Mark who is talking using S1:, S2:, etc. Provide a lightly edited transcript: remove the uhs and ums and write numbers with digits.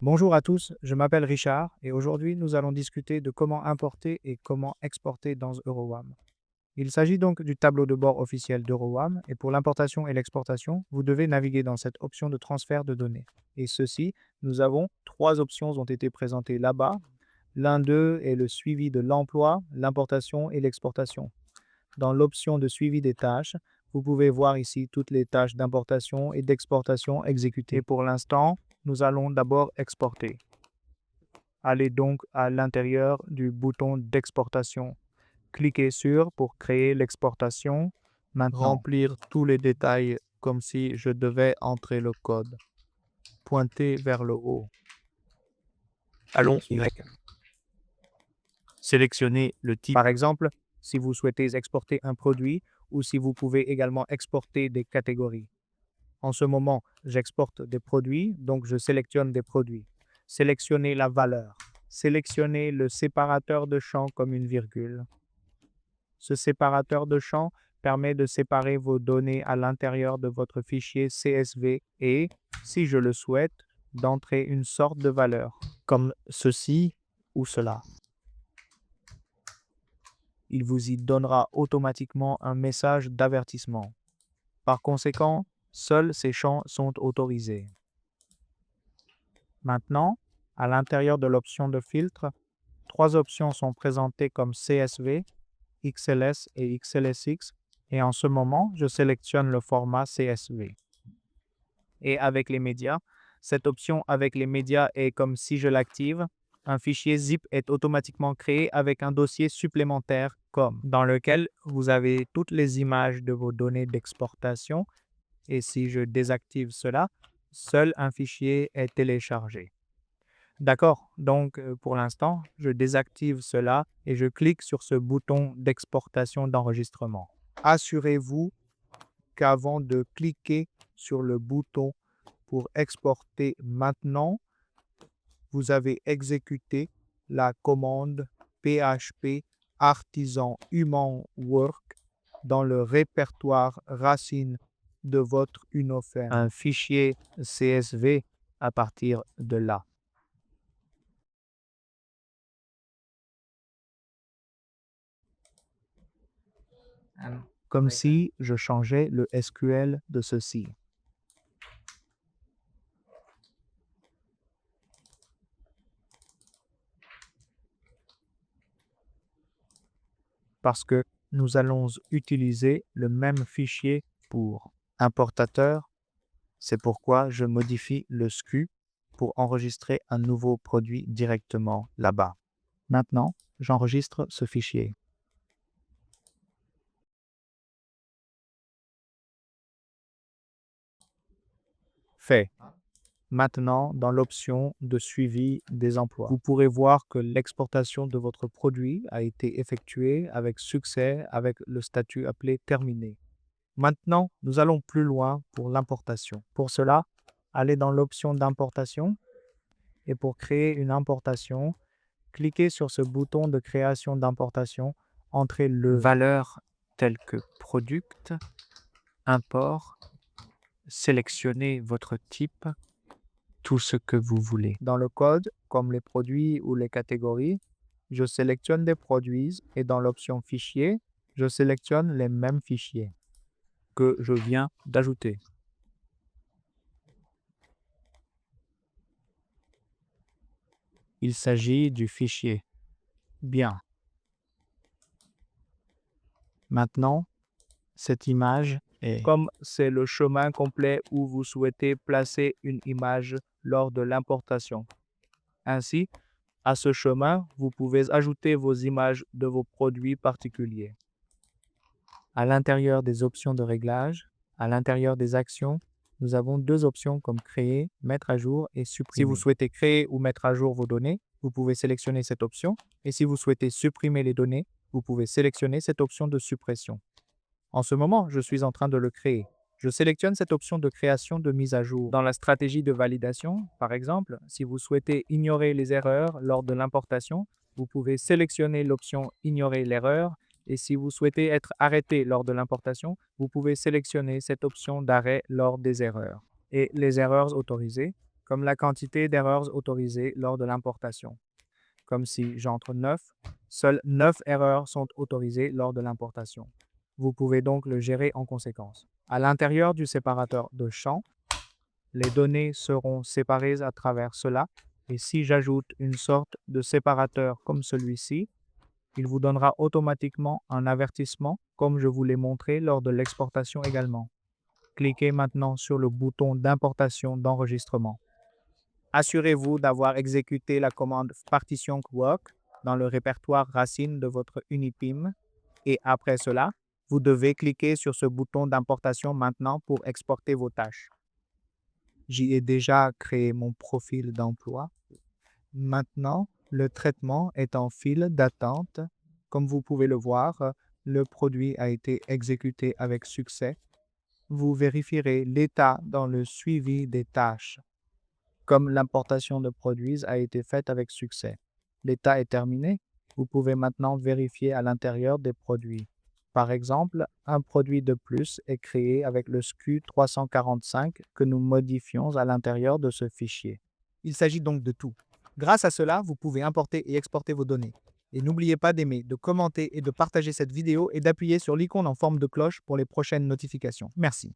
S1: Bonjour à tous, je m'appelle Richard et aujourd'hui nous allons discuter de comment importer et comment exporter dans EuroWAM. Il s'agit donc du tableau de bord officiel d'EuroWAM et pour l'importation et l'exportation, vous devez naviguer dans cette option de transfert de données. Et ceci, nous avons trois options ont été présentées là-bas. L'un d'eux est le suivi de l'emploi, l'importation et l'exportation. Dans l'option de suivi des tâches, vous pouvez voir ici toutes les tâches d'importation et d'exportation exécutées. Et pour l'instant, nous allons d'abord exporter. Allez donc à l'intérieur du bouton d'exportation. Cliquez sur pour créer l'exportation. Maintenant,
S2: Remplir tous les détails comme si je devais entrer le code. Pointer vers le haut.
S1: allons Y.
S2: Sélectionnez le type.
S1: Par exemple, si vous souhaitez exporter un produit ou si vous pouvez également exporter des catégories. En ce moment, j'exporte des produits, donc je sélectionne des produits. Sélectionnez la valeur. Sélectionnez le séparateur de champs comme une virgule. Ce séparateur de champs permet de séparer vos données à l'intérieur de votre fichier CSV et, si je le souhaite, d'entrer une sorte de valeur,
S2: Comme ceci ou cela.
S1: il vous y donnera automatiquement un message d'avertissement. Par conséquent, seuls ces champs sont autorisés. Maintenant, à l'intérieur de l'option de filtre, trois options sont présentées comme CSV, XLS et XLSX, et en ce moment, je sélectionne le format CSV. Et avec les médias, cette option avec les médias est comme si je l'active, un fichier zip est automatiquement créé avec un dossier supplémentaire comme dans lequel vous avez toutes les images de vos données d'exportation et si je désactive cela, seul un fichier est téléchargé. D'accord, donc pour l'instant, je désactive cela et je clique sur ce bouton d'exportation d'enregistrement. Assurez-vous qu'avant de cliquer sur le bouton pour exporter maintenant, vous avez exécuté la commande PHP Artisan Human Work dans le répertoire racine de votre Unofem, un fichier CSV à partir de là. Comme si je changeais le SQL de ceci. Parce que nous allons utiliser le même fichier pour importateur. C'est pourquoi je modifie le SKU pour enregistrer un nouveau produit directement là-bas. Maintenant, j'enregistre ce fichier. Fait. Maintenant, dans l'option de suivi des emplois, vous pourrez voir que l'exportation de votre produit a été effectuée avec succès avec le statut appelé terminé. Maintenant, nous allons plus loin pour l'importation. Pour cela, allez dans l'option d'importation et pour créer une importation, cliquez sur ce bouton de création d'importation, entrez le valeur telle que product, import, sélectionnez votre type, tout ce que vous voulez. Dans le code, comme les produits ou les catégories, je sélectionne des produits et dans l'option fichier, je sélectionne les mêmes fichiers que je viens d'ajouter. Il s'agit du fichier. Bien. Maintenant, cette image est comme c'est le chemin complet où vous souhaitez placer une image lors de l'importation. Ainsi, à ce chemin, vous pouvez ajouter vos images de vos produits particuliers. À l'intérieur des options de réglage, à l'intérieur des actions, nous avons deux options comme créer, mettre à jour et supprimer. Si vous souhaitez créer ou mettre à jour vos données, vous pouvez sélectionner cette option. Et si vous souhaitez supprimer les données, vous pouvez sélectionner cette option de suppression. En ce moment, je suis en train de le créer. Je sélectionne cette option de création de mise à jour. Dans la stratégie de validation, par exemple, si vous souhaitez ignorer les erreurs lors de l'importation, vous pouvez sélectionner l'option Ignorer l'erreur et si vous souhaitez être arrêté lors de l'importation, vous pouvez sélectionner cette option d'arrêt lors des erreurs. Et les erreurs autorisées, comme la quantité d'erreurs autorisées lors de l'importation. Comme si j'entre 9, seules 9 erreurs sont autorisées lors de l'importation. Vous pouvez donc le gérer en conséquence. À l'intérieur du séparateur de champs, les données seront séparées à travers cela, et si j'ajoute une sorte de séparateur comme celui-ci, il vous donnera automatiquement un avertissement comme je vous l'ai montré lors de l'exportation également. Cliquez maintenant sur le bouton d'importation d'enregistrement. Assurez-vous d'avoir exécuté la commande partition work dans le répertoire racine de votre Unipim et après cela, vous devez cliquer sur ce bouton d'importation maintenant pour exporter vos tâches. J'y ai déjà créé mon profil d'emploi. Maintenant, le traitement est en file d'attente. Comme vous pouvez le voir, le produit a été exécuté avec succès. Vous vérifierez l'état dans le suivi des tâches. Comme l'importation de produits a été faite avec succès. L'état est terminé. Vous pouvez maintenant vérifier à l'intérieur des produits. Par exemple, un produit de plus est créé avec le SKU 345 que nous modifions à l'intérieur de ce fichier. Il s'agit donc de tout. Grâce à cela, vous pouvez importer et exporter vos données. Et n'oubliez pas d'aimer, de commenter et de partager cette vidéo et d'appuyer sur l'icône en forme de cloche pour les prochaines notifications. Merci.